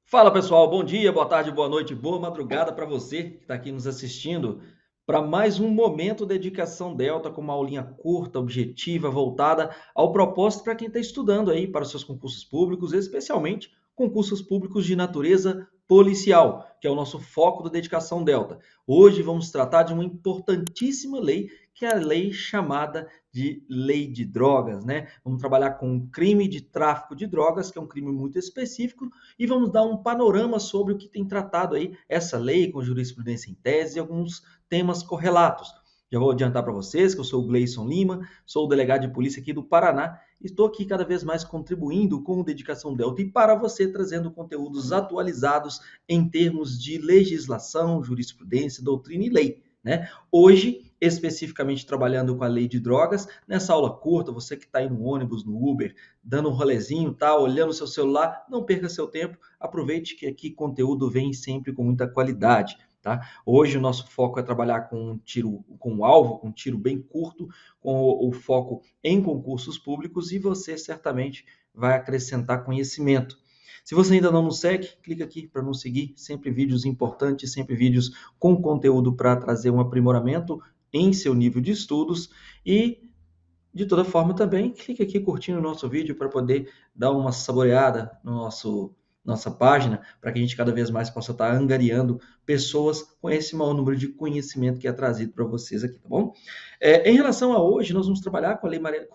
Fala pessoal, bom dia, boa tarde, boa noite, boa madrugada para você que está aqui nos assistindo para mais um Momento Dedicação Delta com uma aulinha curta, objetiva, voltada ao propósito para quem está estudando aí para os seus concursos públicos, especialmente concursos públicos de natureza policial, que é o nosso foco do Dedicação Delta. Hoje vamos tratar de uma importantíssima lei, que é a lei chamada de Lei de Drogas, né? Vamos trabalhar com o crime de tráfico de drogas, que é um crime muito específico, e vamos dar um panorama sobre o que tem tratado aí essa lei com jurisprudência em tese e alguns temas correlatos. Já vou adiantar para vocês que eu sou o Gleison Lima, sou o delegado de polícia aqui do Paraná e estou aqui cada vez mais contribuindo com o Dedicação Delta e para você trazendo conteúdos atualizados em termos de legislação, jurisprudência, doutrina e lei, né? Hoje, especificamente trabalhando com a lei de drogas, nessa aula curta, você que está aí no ônibus, no Uber, dando um rolezinho, tá? Olhando o seu celular, não perca seu tempo, aproveite que aqui conteúdo vem sempre com muita qualidade, tá? Hoje o nosso foco é trabalhar com um tiro, com um alvo, com um tiro bem curto, com o foco em concursos públicos e você certamente vai acrescentar conhecimento. Se você ainda não nos segue, clica aqui para nos seguir, sempre vídeos importantes, sempre vídeos com conteúdo para trazer um aprimoramento em seu nível de estudos e de toda forma, também clique aqui curtindo o nosso vídeo para poder dar uma saboreada no nossa página, para que a gente cada vez mais possa estar angariando pessoas com esse maior número de conhecimento que é trazido para vocês aqui, tá bom? Em relação a hoje, nós vamos trabalhar com a Lei Maria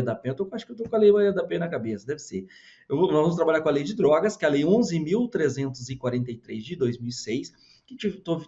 da Penha. Acho que eu estou com a Lei Maria da Penha na cabeça, deve ser. Nós vamos trabalhar com a Lei de Drogas, que é a Lei 11.343 de 2006, que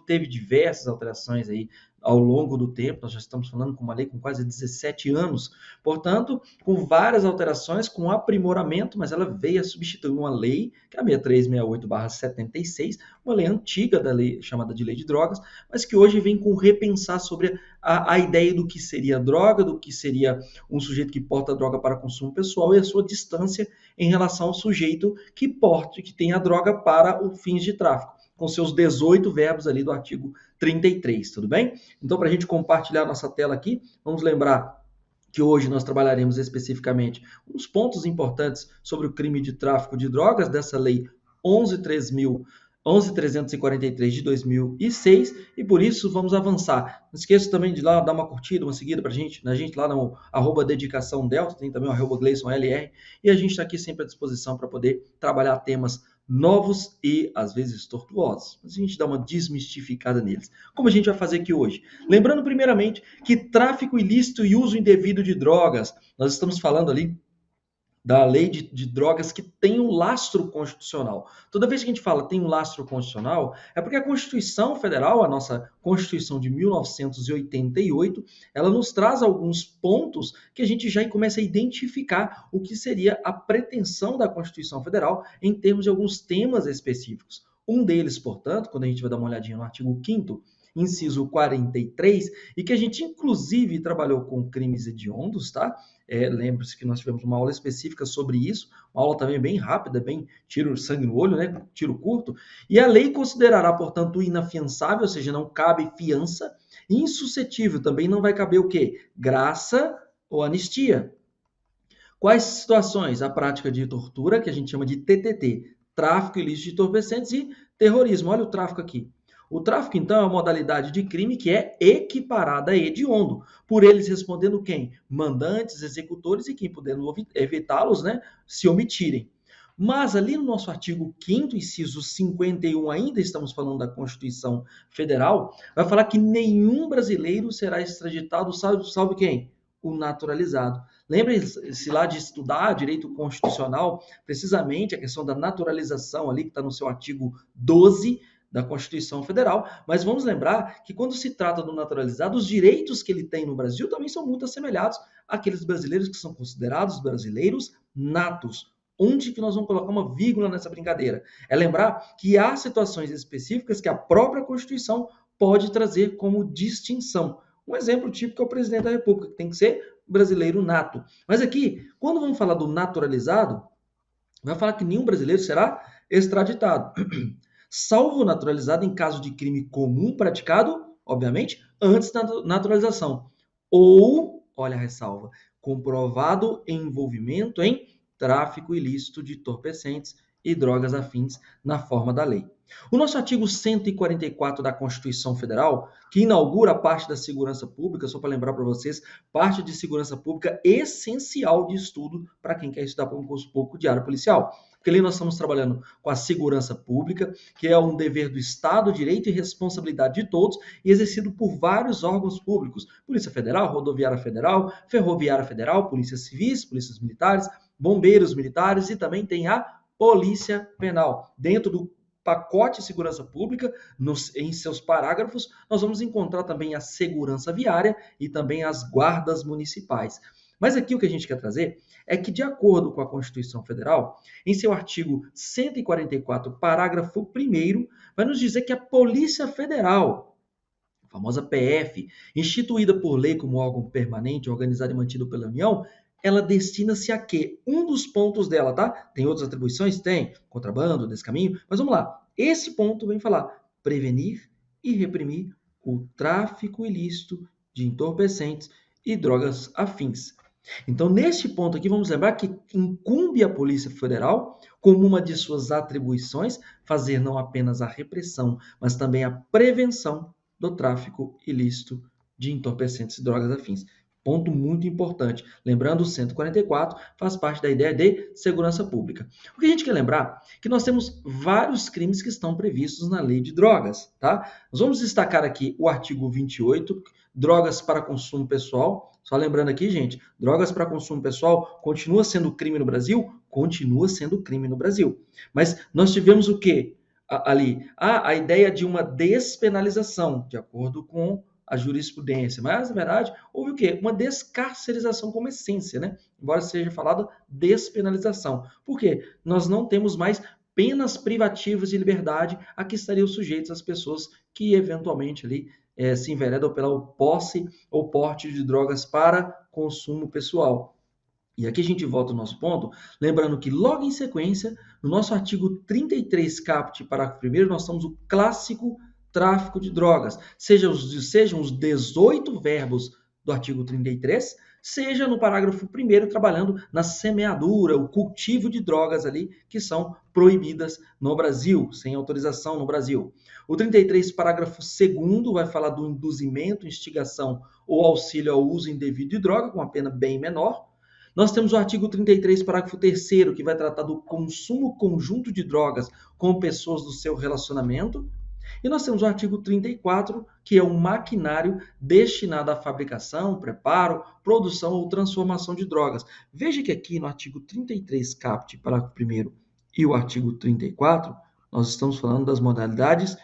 teve diversas alterações aí ao longo do tempo. Nós já estamos falando com uma lei com quase 17 anos, portanto, com várias alterações, com aprimoramento, mas ela veio a substituir uma lei, que é a 6368/76, uma lei antiga da lei chamada de Lei de Drogas, mas que hoje vem com repensar sobre a ideia do que seria droga, do que seria um sujeito que porta droga para consumo pessoal e a sua distância em relação ao sujeito que porte, que tem a droga para os fins de tráfico, com seus 18 verbos ali do artigo 33, tudo bem? Então, para a gente compartilhar nossa tela aqui, vamos lembrar que hoje nós trabalharemos especificamente uns pontos importantes sobre o crime de tráfico de drogas dessa lei 11.343 de 2006 e por isso vamos avançar. Não esqueça também de lá dar uma curtida, uma seguida para na gente lá no @dedicação delta, tem também o @GleisonLR e a gente está aqui sempre à disposição para poder trabalhar temas novos e às vezes tortuosos, mas a gente dá uma desmistificada neles. Como a gente vai fazer aqui hoje? Lembrando primeiramente que tráfico ilícito e uso indevido de drogas, nós estamos falando ali da lei de drogas que tem um lastro constitucional. Toda vez que a gente fala tem um lastro constitucional, é porque a Constituição Federal, a nossa Constituição de 1988, ela nos traz alguns pontos que a gente já começa a identificar o que seria a pretensão da Constituição Federal em termos de alguns temas específicos. Um deles, portanto, quando a gente vai dar uma olhadinha no artigo 5º, inciso 43, e que a gente inclusive trabalhou com crimes hediondos, tá? Lembre-se que nós tivemos uma aula específica sobre isso, uma aula também bem rápida, bem tiro sangue no olho, né? Tiro curto. E a lei considerará, portanto, inafiançável, ou seja, não cabe fiança, e insuscetível, também não vai caber o quê? Graça ou anistia. Quais situações? A prática de tortura, que a gente chama de TTT, tráfico ilícito de entorpecentes e terrorismo. Olha o tráfico aqui. O tráfico, então, é uma modalidade de crime que é equiparada a hediondo, por eles respondendo quem? Mandantes, executores e quem podendo evitá-los, né, se omitirem. Mas ali no nosso artigo 5º, inciso 51, ainda estamos falando da Constituição Federal, vai falar que nenhum brasileiro será extraditado, salvo quem? O naturalizado. Lembre-se lá de estudar direito constitucional, precisamente a questão da naturalização ali, que está no seu artigo 12, da Constituição Federal, mas vamos lembrar que quando se trata do naturalizado, os direitos que ele tem no Brasil também são muito assemelhados àqueles brasileiros que são considerados brasileiros natos. Onde que nós vamos colocar uma vírgula nessa brincadeira? É lembrar que há situações específicas que a própria Constituição pode trazer como distinção. Um exemplo típico é o presidente da República, que tem que ser brasileiro nato. Mas aqui, quando vamos falar do naturalizado, vai falar que nenhum brasileiro será extraditado, salvo naturalizado em caso de crime comum praticado, obviamente, antes da naturalização. Ou, olha a ressalva, comprovado envolvimento em tráfico ilícito de entorpecentes e drogas afins na forma da lei. O nosso artigo 144 da Constituição Federal, que inaugura a parte da segurança pública, só para lembrar para vocês, parte de segurança pública essencial de estudo para quem quer estudar para um concurso público de área policial. Porque ali nós estamos trabalhando com a segurança pública, que é um dever do Estado, direito e responsabilidade de todos, e exercido por vários órgãos públicos: Polícia Federal, Rodoviária Federal, Ferroviária Federal, Polícias Civis, Polícias Militares, Bombeiros Militares e também tem a Polícia Penal. Dentro do pacote de segurança pública, em seus parágrafos, nós vamos encontrar também a segurança viária e também as guardas municipais. Mas aqui o que a gente quer trazer é que, de acordo com a Constituição Federal, em seu artigo 144, parágrafo 1º, vai nos dizer que a Polícia Federal, a famosa PF, instituída por lei como órgão permanente, organizado e mantido pela União, ela destina-se a quê? Um dos pontos dela, tá? Tem outras atribuições? Tem. Contrabando, descaminho. Mas vamos lá. Esse ponto vem falar: prevenir e reprimir o tráfico ilícito de entorpecentes e drogas afins. Então, neste ponto aqui, vamos lembrar que incumbe à Polícia Federal, como uma de suas atribuições, fazer não apenas a repressão, mas também a prevenção do tráfico ilícito de entorpecentes e drogas afins. Ponto muito importante. Lembrando, o 144 faz parte da ideia de segurança pública. O que a gente quer lembrar é que nós temos vários crimes que estão previstos na lei de drogas, tá? Nós vamos destacar aqui o artigo 28, drogas para consumo pessoal. Só lembrando aqui, gente, drogas para consumo pessoal continua sendo crime no Brasil? Continua sendo crime no Brasil. Mas nós tivemos o quê ali? A ideia de uma despenalização, de acordo com a jurisprudência, mas na verdade houve o quê? Uma descarcerização como essência, né? Embora seja falado despenalização. Por quê? Nós não temos mais penas privativas de liberdade a que estariam sujeitos as pessoas que eventualmente ali se enveredam pela posse ou porte de drogas para consumo pessoal. E aqui a gente volta ao nosso ponto, lembrando que logo em sequência, no nosso artigo 33, caput, parágrafo 1º, nós temos o clássico tráfico de drogas, sejam os 18 verbos do artigo 33, seja no parágrafo 1º trabalhando na semeadura, o cultivo de drogas ali que são proibidas no Brasil, sem autorização no Brasil. O 33, parágrafo 2º, vai falar do induzimento, instigação ou auxílio ao uso indevido de droga, com uma pena bem menor. Nós temos o artigo 33, parágrafo 3º, que vai tratar do consumo conjunto de drogas com pessoas do seu relacionamento. E nós temos o artigo 34, que é um maquinário destinado à fabricação, preparo, produção ou transformação de drogas. Veja que aqui no artigo 33, caput, parágrafo 1º, e o artigo 34, nós estamos falando das modalidades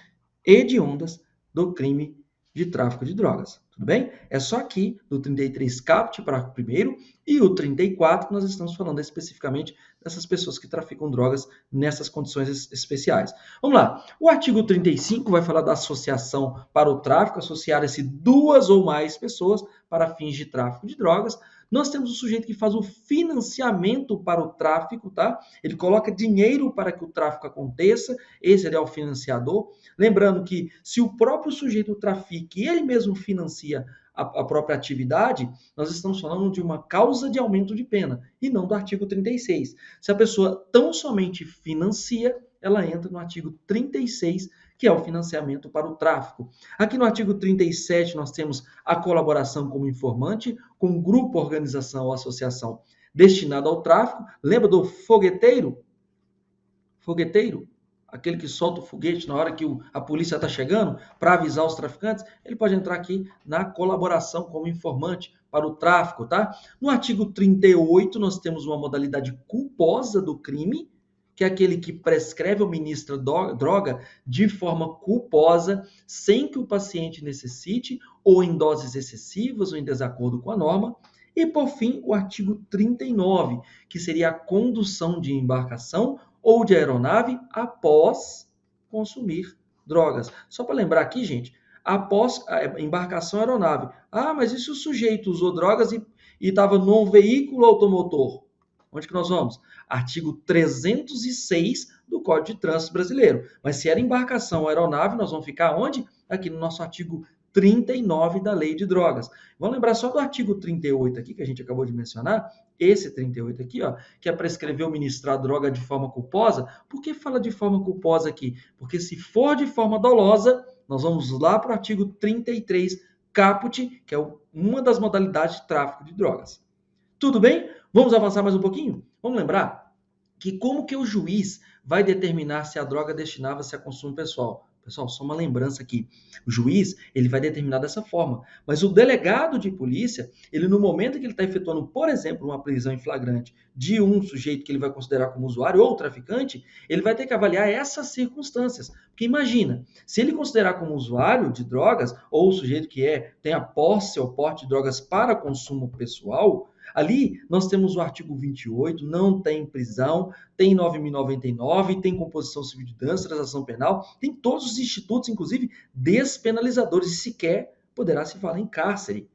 hediondas do crime de tráfico de drogas. Tudo bem? É só aqui, do 33 caput, parágrafo 1º, e o 34, que nós estamos falando especificamente dessas pessoas que traficam drogas nessas condições especiais. Vamos lá. O artigo 35 vai falar da associação para o tráfico, associar-se duas ou mais pessoas para fins de tráfico de drogas. Nós temos o sujeito que faz o financiamento para o tráfico, tá? Ele coloca dinheiro para que o tráfico aconteça, esse é o financiador. Lembrando que se o próprio sujeito trafica e ele mesmo financia a própria atividade, nós estamos falando de uma causa de aumento de pena, e não do artigo 36. Se a pessoa tão somente financia, ela entra no artigo 36, que é o financiamento para o tráfico. Aqui no artigo 37, nós temos a colaboração como informante com grupo, organização ou associação destinada ao tráfico. Lembra do fogueteiro? Fogueteiro? Aquele que solta o foguete na hora que a polícia está chegando para avisar os traficantes, ele pode entrar aqui na colaboração como informante para o tráfico, tá? No artigo 38, nós temos uma modalidade culposa do crime, que é aquele que prescreve ou ministra droga de forma culposa, sem que o paciente necessite, ou em doses excessivas ou em desacordo com a norma. E, por fim, o artigo 39, que seria a condução de embarcação ou de aeronave após consumir drogas. Só para lembrar aqui, gente, após a embarcação aeronave. Ah, mas e se o sujeito usou drogas e estava num veículo automotor? Onde que nós vamos? Artigo 306 do Código de Trânsito Brasileiro. Mas se era embarcação ou aeronave, nós vamos ficar onde? Aqui no nosso artigo 39 da Lei de Drogas. Vamos lembrar só do artigo 38 aqui, que a gente acabou de mencionar, esse 38 aqui, ó, que é prescrever ou ministrar droga de forma culposa. Por que fala de forma culposa aqui? Porque se for de forma dolosa, nós vamos lá para o artigo 33, caput, que é uma das modalidades de tráfico de drogas. Tudo bem? Vamos avançar mais um pouquinho? Vamos lembrar que como que o juiz vai determinar se a droga destinava-se a consumo pessoal? Pessoal, só uma lembrança aqui. O juiz, ele vai determinar dessa forma. Mas o delegado de polícia, ele no momento que ele está efetuando, por exemplo, uma prisão em flagrante de um sujeito que ele vai considerar como usuário ou traficante, ele vai ter que avaliar essas circunstâncias. Porque imagina, se ele considerar como usuário de drogas, ou o sujeito que tem a posse ou porte de drogas para consumo pessoal, ali nós temos o artigo 28, não tem prisão, tem 9.099, tem composição civil de danos, transação penal, tem todos os institutos, inclusive despenalizadores, e sequer poderá se falar em cárcere.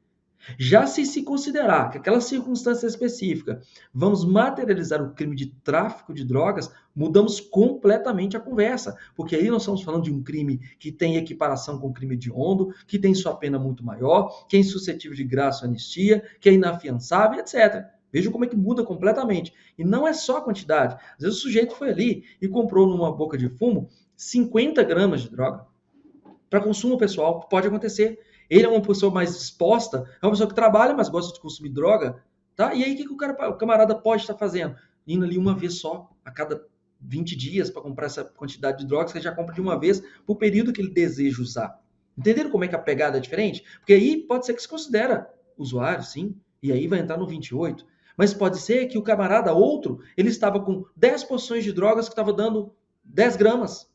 Já se considerar que aquela circunstância específica vamos materializar o crime de tráfico de drogas, mudamos completamente a conversa, porque aí nós estamos falando de um crime que tem equiparação com o crime hediondo, que tem sua pena muito maior, que é insuscetível de graça ou anistia, que é inafiançável, etc. Veja como é que muda completamente. E não é só a quantidade. Às vezes o sujeito foi ali e comprou numa boca de fumo 50 gramas de droga para consumo pessoal, pode acontecer. Ele é uma pessoa mais exposta, é uma pessoa que trabalha, mas gosta de consumir droga, tá? E aí o que o camarada pode estar fazendo? Indo ali uma vez só, a cada 20 dias, para comprar essa quantidade de drogas, que ele já compra de uma vez, para o período que ele deseja usar. Entenderam como é que a pegada é diferente? Porque aí pode ser que se considera usuário, sim, e aí vai entrar no 28. Mas pode ser que o camarada, outro, ele estava com 10 porções de drogas que estava dando 10 gramas.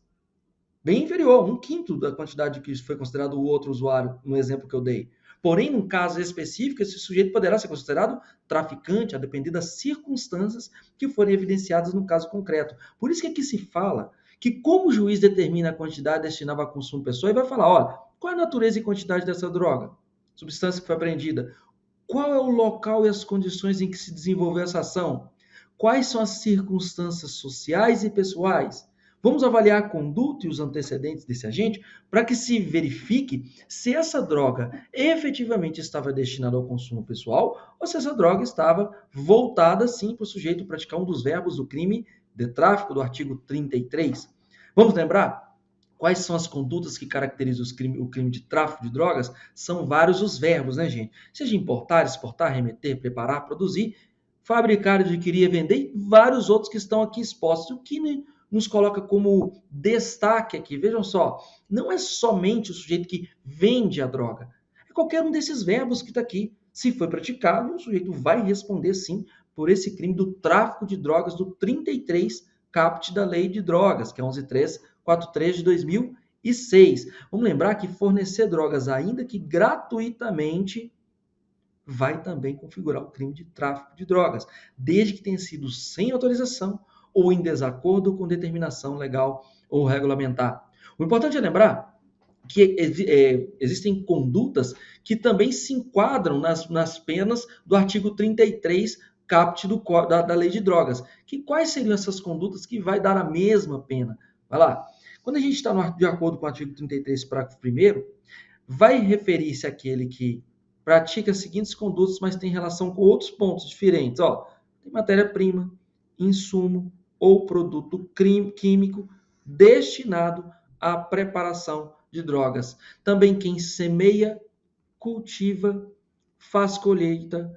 Bem inferior, um quinto da quantidade que foi considerado o outro usuário, no exemplo que eu dei. Porém, num caso específico, esse sujeito poderá ser considerado traficante, a depender das circunstâncias que forem evidenciadas no caso concreto. Por isso que aqui se fala que como o juiz determina a quantidade destinada ao consumo pessoal, ele vai falar, olha, qual é a natureza e quantidade dessa droga? Substância que foi apreendida. Qual é o local e as condições em que se desenvolveu essa ação? Quais são as circunstâncias sociais e pessoais? Vamos avaliar a conduta e os antecedentes desse agente para que se verifique se essa droga efetivamente estava destinada ao consumo pessoal ou se essa droga estava voltada, sim, para o sujeito praticar um dos verbos do crime de tráfico, do artigo 33. Vamos lembrar? Quais são as condutas que caracterizam o crime de tráfico de drogas? São vários os verbos, né, gente? Seja importar, exportar, remeter, preparar, produzir, fabricar, adquirir, vender e vários outros que estão aqui expostos. O que nos coloca como destaque aqui, vejam só, não é somente o sujeito que vende a droga, é qualquer um desses verbos que está aqui. Se foi praticado, o sujeito vai responder sim por esse crime do tráfico de drogas do 33 caput da Lei de Drogas, que é 11.343 de 2006. Vamos lembrar que fornecer drogas, ainda que gratuitamente, vai também configurar o crime de tráfico de drogas, desde que tenha sido sem autorização ou em desacordo com determinação legal ou regulamentar. O importante é lembrar que existem condutas que também se enquadram nas penas do artigo 33 caput da Lei de Drogas. Quais seriam essas condutas que vai dar a mesma pena? Vai lá. Quando a gente está de acordo com o artigo 33, parágrafo 1º, vai referir-se àquele que pratica as seguintes condutas, mas tem relação com outros pontos diferentes. Ó, tem matéria-prima, insumo ou produto químico destinado à preparação de drogas. Também quem semeia, cultiva, faz colheita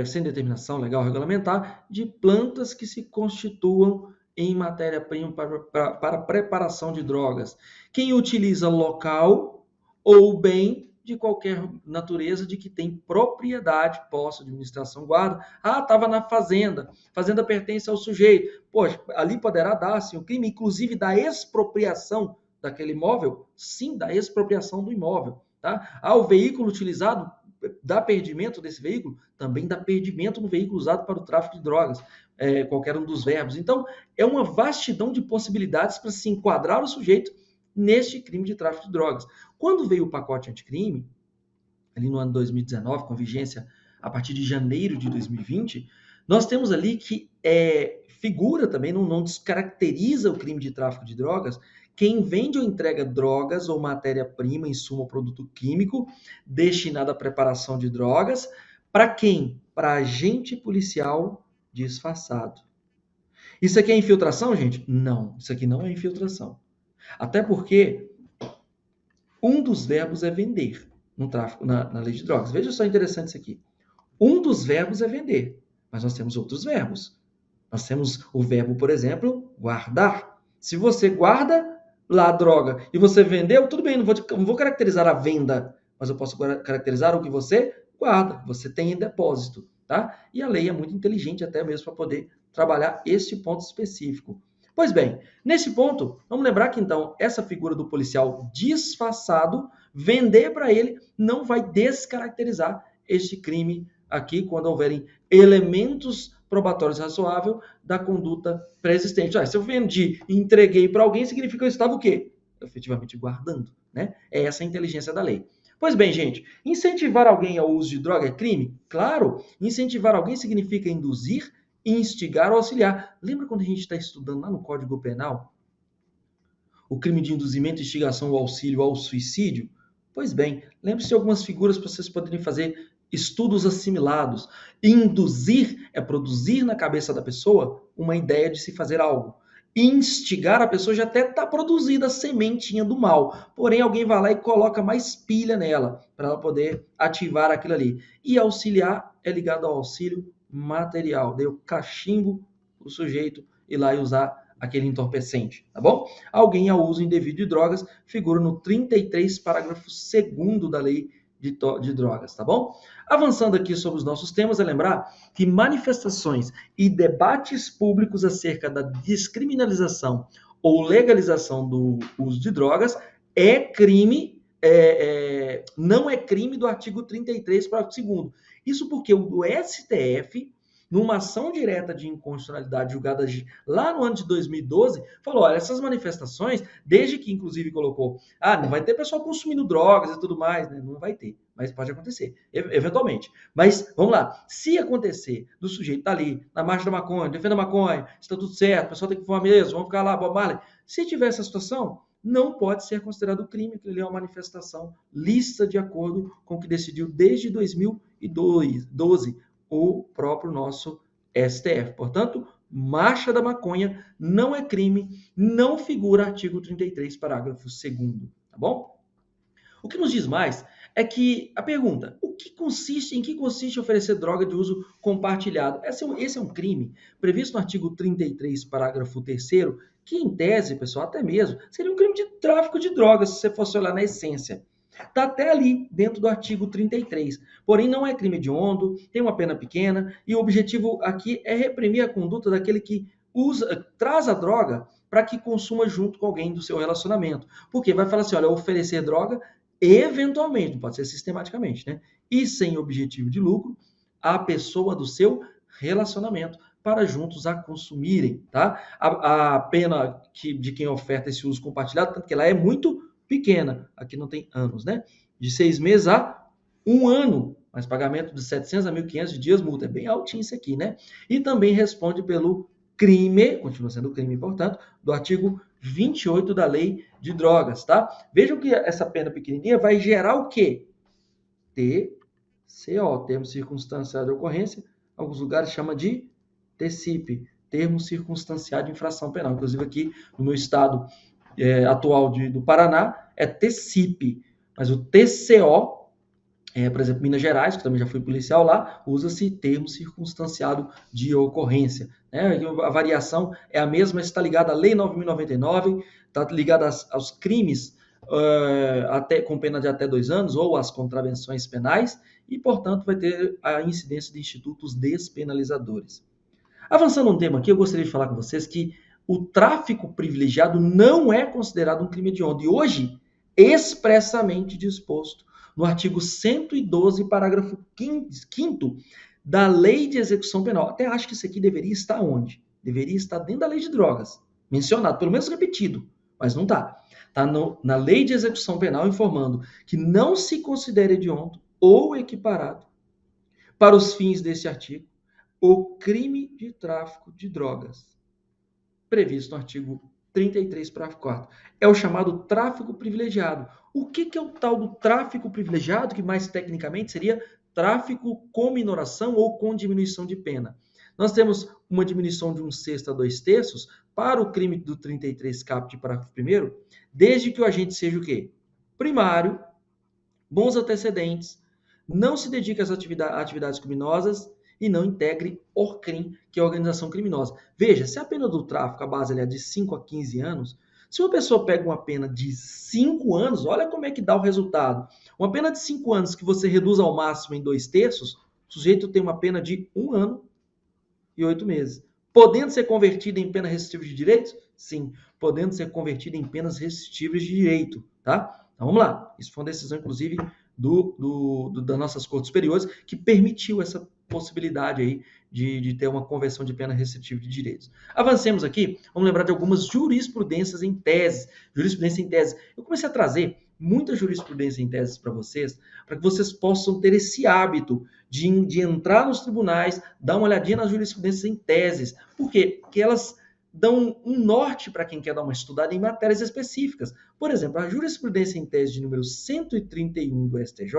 sem determinação legal regulamentar, de plantas que se constituam em matéria-prima para preparação de drogas. Quem utiliza local ou bem de qualquer natureza de que tem propriedade, posse, administração, guarda. Ah, estava na fazenda. Fazenda pertence ao sujeito. Poxa, ali poderá dar sim, o crime, inclusive da expropriação daquele imóvel? Sim, da expropriação do imóvel. Tá? Ah, o veículo utilizado dá perdimento desse veículo? Também dá perdimento no veículo usado para o tráfico de drogas. Qualquer um dos verbos. Então, é uma vastidão de possibilidades para se enquadrar o sujeito neste crime de tráfico de drogas. Quando veio o pacote anticrime, ali no ano 2019, com vigência a partir de janeiro de 2020, Nós temos ali que figura também, não descaracteriza o crime de tráfico de drogas, quem vende ou entrega drogas ou matéria-prima, insumo ou produto químico destinado à preparação de drogas, para quem? Para agente policial disfarçado. Isso aqui é infiltração, gente? Não, isso aqui não é infiltração. Até porque um dos verbos é vender no tráfico, na lei de drogas. Veja só interessante isso aqui. Um dos verbos é vender, mas nós temos outros verbos. Nós temos o verbo, por exemplo, guardar. Se você guarda lá a droga e você vendeu, tudo bem, não vou caracterizar a venda, mas eu posso caracterizar o que você guarda, você tem em depósito, tá? E a lei é muito inteligente até mesmo para poder trabalhar este ponto específico. Pois bem, nesse ponto, vamos lembrar que então essa figura do policial disfarçado, vender para ele não vai descaracterizar este crime aqui quando houverem elementos probatórios razoáveis da conduta pré-existente. Se eu vendi e entreguei para alguém, significa que eu estava o quê? Efetivamente guardando, né? É essa a inteligência da lei. Pois bem, gente, incentivar alguém ao uso de droga é crime? Claro, incentivar alguém significa induzir, instigar ou auxiliar. Lembra quando a gente está estudando lá no Código Penal o crime de induzimento, instigação ou auxílio ao suicídio? Pois bem, lembre-se de algumas figuras para vocês poderem fazer estudos assimilados. Induzir é produzir na cabeça da pessoa uma ideia de se fazer algo. Instigar, a pessoa já até está produzida a sementinha do mal. Porém, alguém vai lá e coloca mais pilha nela para ela poder ativar aquilo ali. E auxiliar é ligado ao auxílio material. Daí eu cachimbo o sujeito ir lá e usar aquele entorpecente, tá bom? Alguém ao uso indevido de drogas figura no 33, parágrafo 2º da lei de drogas, tá bom? Avançando aqui sobre os nossos temas, é lembrar que manifestações e debates públicos acerca da descriminalização ou legalização do uso de drogas é crime, não é crime do artigo 33, parágrafo 2º. Isso porque o STF, numa ação direta de inconstitucionalidade julgada lá no ano de 2012, falou, olha, essas manifestações, desde que inclusive colocou, não vai ter pessoal consumindo drogas e tudo mais, né? Não vai ter, mas pode acontecer, eventualmente. Mas, vamos lá, se acontecer do sujeito estar ali, na marcha da maconha, defenda a maconha, está tudo certo, o pessoal tem que fumar mesmo, vamos ficar lá, Bob Marley. Se tiver essa situação, não pode ser considerado crime, porque ele é uma manifestação lícita de acordo com o que decidiu desde 2012 o próprio nosso STF. Portanto, marcha da maconha não é crime, não figura artigo 33, parágrafo 2º, tá bom? O que nos diz mais é que a pergunta, em que consiste oferecer droga de uso compartilhado? Esse é um crime previsto no artigo 33, parágrafo 3º, que em tese, pessoal, até mesmo, seria um crime de tráfico de drogas, se você fosse olhar na essência. Está até ali, dentro do artigo 33. Porém, não é crime hediondo, tem uma pena pequena, e o objetivo aqui é reprimir a conduta daquele que traz a droga para que consuma junto com alguém do seu relacionamento. Porque vai falar assim, olha, oferecer droga, eventualmente, não pode ser sistematicamente, né? E sem objetivo de lucro, à pessoa do seu relacionamento, para juntos a consumirem, tá? A pena de quem oferta esse uso compartilhado, tanto que ela é muito pequena, aqui não tem anos, né? De 6 meses a 1 ano, mas pagamento de 700 a 1.500 dias multa, é bem altinho isso aqui, né? E também responde pelo crime, continua sendo crime, portanto, do artigo 28 da lei de drogas, tá? Vejam que essa pena pequenininha vai gerar o quê? TCO, termo circunstanciado de ocorrência, alguns lugares chama de TCIP, termo circunstanciado de infração penal. Inclusive aqui no meu estado atual do Paraná é TCIP, mas o TCO, por exemplo, Minas Gerais, que também já fui policial lá, usa-se termo circunstanciado de ocorrência. Né? A variação é a mesma, está ligada à Lei 9.099, está ligada aos crimes com pena de até 2 anos ou às contravenções penais e, portanto, vai ter a incidência de institutos despenalizadores. Avançando um tema aqui, eu gostaria de falar com vocês que o tráfico privilegiado não é considerado um crime hediondo. E hoje, expressamente disposto no artigo 112, parágrafo 5º da Lei de Execução Penal. Até acho que isso aqui deveria estar onde? Deveria estar dentro da Lei de Drogas. Mencionado, pelo menos repetido, mas não está. Está na Lei de Execução Penal informando que não se considera hediondo ou equiparado para os fins desse artigo o crime de tráfico de drogas, previsto no artigo 33, parágrafo 4º. É o chamado tráfico privilegiado. O que é o tal do tráfico privilegiado, que mais tecnicamente seria tráfico com minoração ou com diminuição de pena? Nós temos uma diminuição de 1/6 a 2/3 para o crime do 33 caput, parágrafo 1º, desde que o agente seja o quê? Primário, bons antecedentes, não se dedique às atividades criminosas e não integre ORCRIM, que é a organização criminosa. Veja, se a pena do tráfico, a base é de 5 a 15 anos, se uma pessoa pega uma pena de 5 anos, olha como é que dá o resultado. Uma pena de 5 anos que você reduz ao máximo em 2/3, o sujeito tem uma pena de 1 ano e 8 meses. Podendo ser convertido em pena restritiva de direitos? Sim, podendo ser convertido em penas restritivas de direito, tá? Então vamos lá. Isso foi uma decisão, inclusive, das nossas cortes superiores, que permitiu essa possibilidade aí de ter uma conversão de pena restritiva de direitos. Avancemos aqui, vamos lembrar de algumas jurisprudências em tese. Jurisprudência em tese. Eu comecei a trazer muita jurisprudência em tese para que vocês possam ter esse hábito de entrar nos tribunais, dar uma olhadinha nas jurisprudências em teses. Por quê? Porque elas dão um norte para quem quer dar uma estudada em matérias específicas. Por exemplo, a jurisprudência em tese de número 131 do STJ,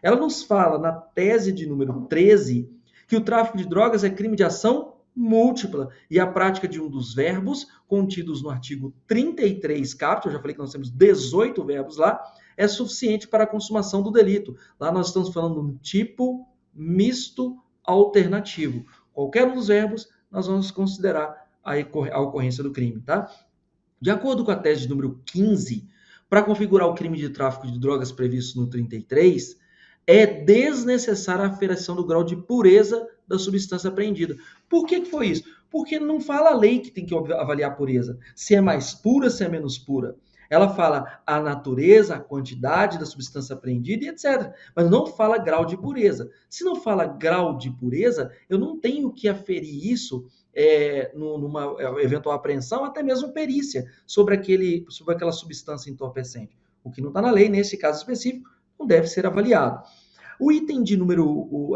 ela nos fala na tese de número 13 que o tráfico de drogas é crime de ação múltipla e a prática de um dos verbos contidos no artigo 33 caput, eu já falei que nós temos 18 verbos lá, é suficiente para a consumação do delito. Lá nós estamos falando de um tipo misto alternativo. Qualquer um dos verbos, nós vamos considerar a ocorrência do crime, tá? De acordo com a tese de número 15, para configurar o crime de tráfico de drogas previsto no 33, é desnecessária a aferição do grau de pureza da substância apreendida. Por que foi isso? Porque não fala a lei que tem que avaliar a pureza, se é mais pura, se é menos pura. Ela fala a natureza, a quantidade da substância apreendida e etc. Mas não fala grau de pureza. Se não fala grau de pureza, eu não tenho que aferir isso numa eventual apreensão, até mesmo perícia, sobre aquela substância entorpecente. O que não está na lei, nesse caso específico, não deve ser avaliado. O item de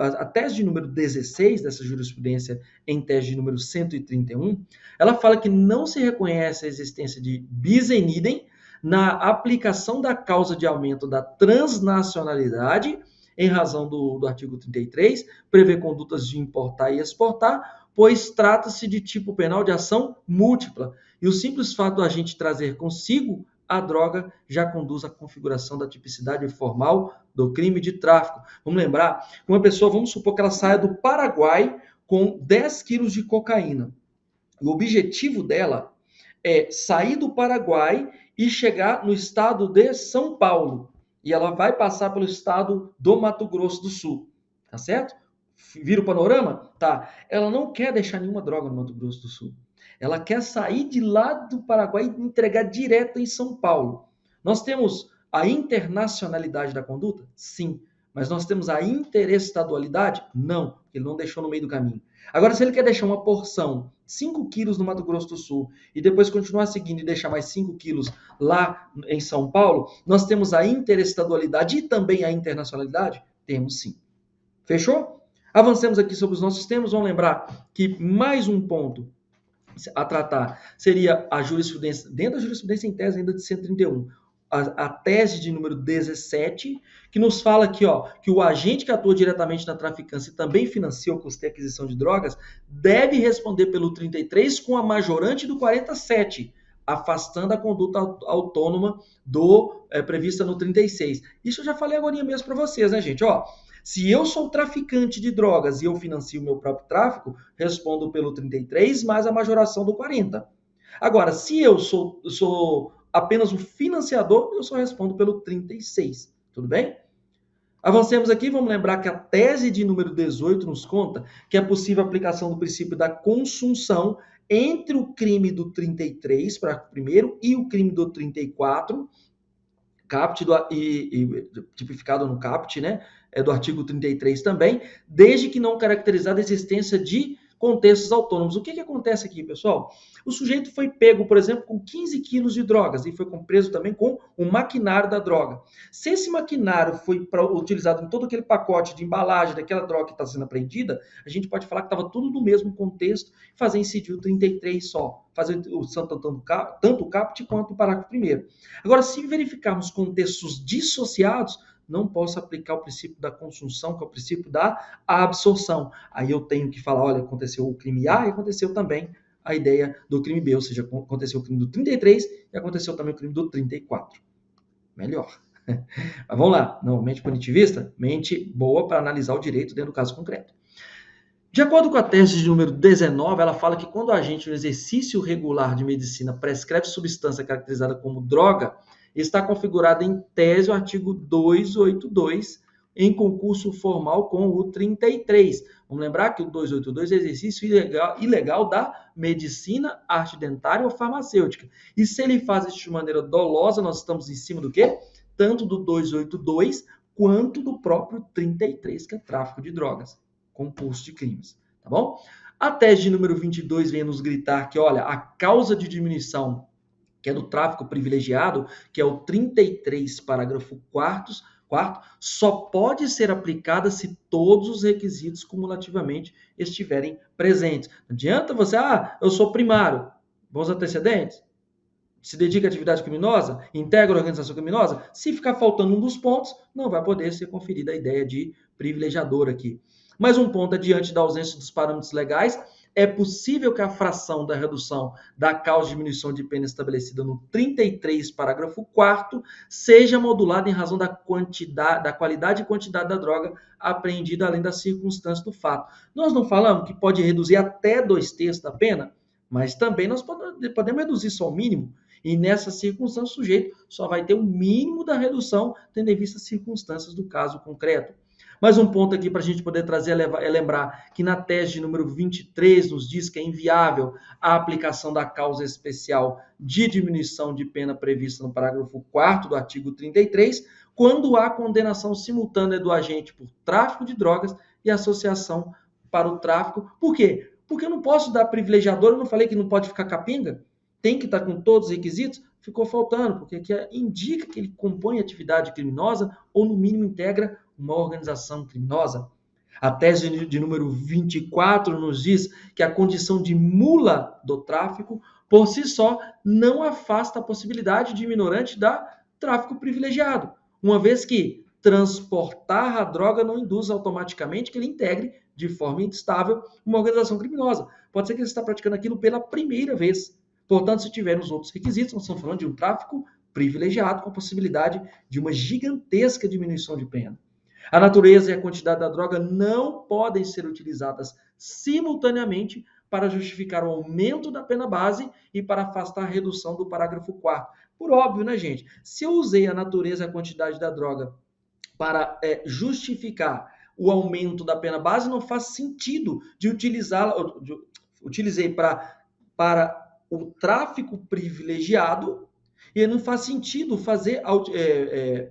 a tese de número 16 dessa jurisprudência em tese de número 131, ela fala que não se reconhece a existência de bis in idem na aplicação da causa de aumento da transnacionalidade, em razão do artigo 33, prevê condutas de importar e exportar, pois trata-se de tipo penal de ação múltipla, e o simples fato do agente trazer consigo a droga já conduz à configuração da tipicidade formal do crime de tráfico. Vamos lembrar, uma pessoa, vamos supor que ela saia do Paraguai com 10 quilos de cocaína. O objetivo dela é sair do Paraguai e chegar no estado de São Paulo. E ela vai passar pelo estado do Mato Grosso do Sul. Tá certo? Vira o panorama? Tá. Ela não quer deixar nenhuma droga no Mato Grosso do Sul. Ela quer sair de lá do Paraguai e entregar direto em São Paulo. Nós temos a internacionalidade da conduta? Sim. Mas nós temos a interestadualidade? Não, porque ele não deixou no meio do caminho. Agora, se ele quer deixar uma porção, 5 quilos no Mato Grosso do Sul, e depois continuar seguindo e deixar mais 5 quilos lá em São Paulo, nós temos a interestadualidade e também a internacionalidade? Temos sim. Fechou? Avancemos aqui sobre os nossos temas. Vamos lembrar que mais um ponto a tratar seria a jurisprudência, dentro da jurisprudência em tese ainda de 131, a tese de número 17, que nos fala aqui, que o agente que atua diretamente na traficância e também financia ou custeia a aquisição de drogas deve responder pelo 33 com a majorante do 47, afastando a conduta autônoma prevista no 36. Isso eu já falei agora mesmo para vocês, né, gente? Se eu sou traficante de drogas e eu financio o meu próprio tráfico, respondo pelo 33 mais a majoração do 40. Agora, se eu sou apenas um financiador, eu só respondo pelo 36. Tudo bem? Avancemos aqui, vamos lembrar que a tese de número 18 nos conta que é possível a aplicação do princípio da consunção entre o crime do 33, parágrafo 1º, e o crime do 34, caput tipificado no caput, né? Do artigo 33 também, desde que não caracterizada a existência de contextos autônomos. O que acontece aqui, pessoal? O sujeito foi pego, por exemplo, com 15 quilos de drogas e foi preso também com o maquinário da droga. Se esse maquinário foi utilizado em todo aquele pacote de embalagem daquela droga que está sendo apreendida, a gente pode falar que estava tudo no mesmo contexto, fazer incidir o 33 só, fazer tanto o caput quanto o parágrafo primeiro. Agora, se verificarmos contextos dissociados, não posso aplicar o princípio da consunção, que é o princípio da absorção. Aí eu tenho que falar, olha, aconteceu o crime A e aconteceu também a ideia do crime B, ou seja, aconteceu o crime do 33 e aconteceu também o crime do 34. Melhor. Mas vamos lá, não, mente punitivista, mente boa para analisar o direito dentro do caso concreto. De acordo com a tese de número 19, ela fala que quando o agente no exercício regular de medicina prescreve substância caracterizada como droga, está configurado em tese o artigo 282 em concurso formal com o 33. Vamos lembrar que o 282 é exercício ilegal da medicina, arte dentária ou farmacêutica. E se ele faz isso de maneira dolosa, nós estamos em cima do quê? Tanto do 282 quanto do próprio 33, que é tráfico de drogas, concurso de crimes, tá bom? A tese de número 22 vem nos gritar que, olha, a causa de diminuição, que é do tráfico privilegiado, que é o 33, parágrafo 4º, só pode ser aplicada se todos os requisitos cumulativamente estiverem presentes. Não adianta você, eu sou primário, bons antecedentes, se dedica à atividade criminosa, integra a organização criminosa, se ficar faltando um dos pontos, não vai poder ser conferida a ideia de privilegiador aqui. Mais um ponto, diante da ausência dos parâmetros legais, é possível que a fração da redução da causa de diminuição de pena estabelecida no 33, parágrafo 4º, seja modulada em razão da qualidade e quantidade da droga apreendida, além das circunstâncias do fato. Nós não falamos que pode reduzir até 2/3 da pena, mas também nós podemos reduzir só o mínimo, e nessa circunstância o sujeito só vai ter o mínimo da redução, tendo em vista as circunstâncias do caso concreto. Mais um ponto aqui para a gente poder trazer é lembrar que na tese de número 23 nos diz que é inviável a aplicação da causa especial de diminuição de pena prevista no parágrafo 4º do artigo 33, quando há condenação simultânea do agente por tráfico de drogas e associação para o tráfico. Por quê? Porque eu não posso dar privilegiador, eu não falei que não pode ficar capenga? Tem que estar com todos os requisitos? Ficou faltando, porque aqui indica que ele compõe atividade criminosa ou, no mínimo, integra uma organização criminosa. A tese de número 24 nos diz que a condição de mula do tráfico, por si só, não afasta a possibilidade de minorante da tráfico privilegiado, uma vez que transportar a droga não induz automaticamente que ele integre de forma instável uma organização criminosa. Pode ser que ele está praticando aquilo pela primeira vez. Portanto, se tiver os outros requisitos, nós estamos falando de um tráfico privilegiado com a possibilidade de uma gigantesca diminuição de pena. A natureza e a quantidade da droga não podem ser utilizadas simultaneamente para justificar o aumento da pena base e para afastar a redução do parágrafo 4º. Por óbvio, né, gente? Se eu usei a natureza e a quantidade da droga para justificar o aumento da pena base, não faz sentido de utilizá-la. Utilizei para o tráfico privilegiado e não faz sentido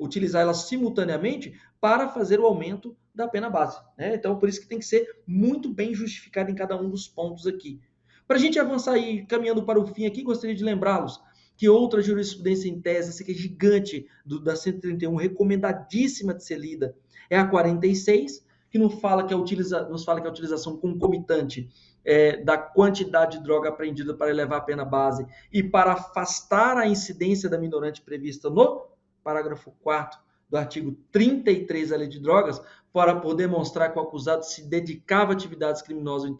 utilizar ela simultaneamente para fazer o aumento da pena base, né? Então, por isso que tem que ser muito bem justificado em cada um dos pontos aqui. Para a gente avançar e caminhando para o fim aqui, gostaria de lembrá-los que outra jurisprudência em tese, essa que é gigante, da 131, recomendadíssima de ser lida, é a 46, que nos fala que a utilização concomitante da quantidade de droga apreendida para elevar a pena base e para afastar a incidência da minorante prevista no parágrafo 4º do artigo 33 da Lei de Drogas, por demonstrar que o acusado se dedicava a atividades criminosas ou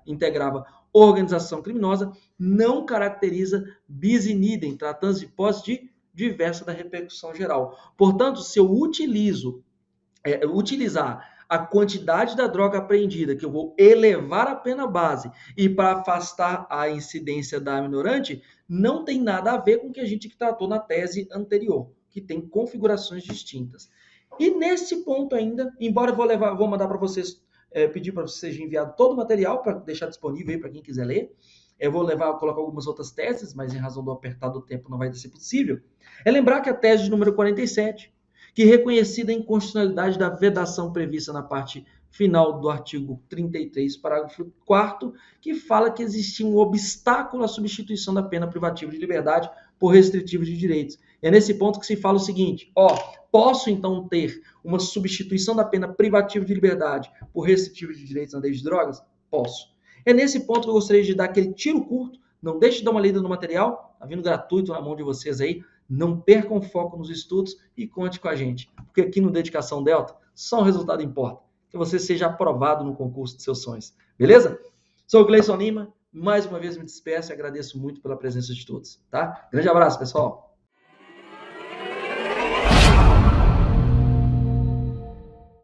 integrava organização criminosa, não caracteriza bis in idem, tratando-se de hipótese diversa da repercussão geral. Portanto, se eu utilizar a quantidade da droga apreendida, que eu vou elevar a pena base, e para afastar a incidência da minorante, não tem nada a ver com o que a gente tratou na tese anterior, que tem configurações distintas. E nesse ponto ainda, embora eu vou mandar para vocês, pedir para vocês seja enviado todo o material para deixar disponível aí para quem quiser ler. Eu vou colocar algumas outras teses, mas em razão do apertar do tempo não vai ser possível. É lembrar que a tese de número 47, que reconhecida a inconstitucionalidade da vedação prevista na parte final do artigo 33, parágrafo 4º, que fala que existia um obstáculo à substituição da pena privativa de liberdade por restritiva de direitos. É nesse ponto que se fala o seguinte, posso então ter uma substituição da pena privativa de liberdade por restritiva de direitos na lei de drogas? Posso. É nesse ponto que eu gostaria de dar aquele tiro curto. Não deixe de dar uma lida no material, tá vindo gratuito na mão de vocês aí. Não percam foco nos estudos e conte com a gente, porque aqui no Dedicação Delta só o resultado importa, que você seja aprovado no concurso de seus sonhos, beleza? Sou o Gleison Lima, mais uma vez me despeço e agradeço muito pela presença de todos, tá? Grande abraço, pessoal!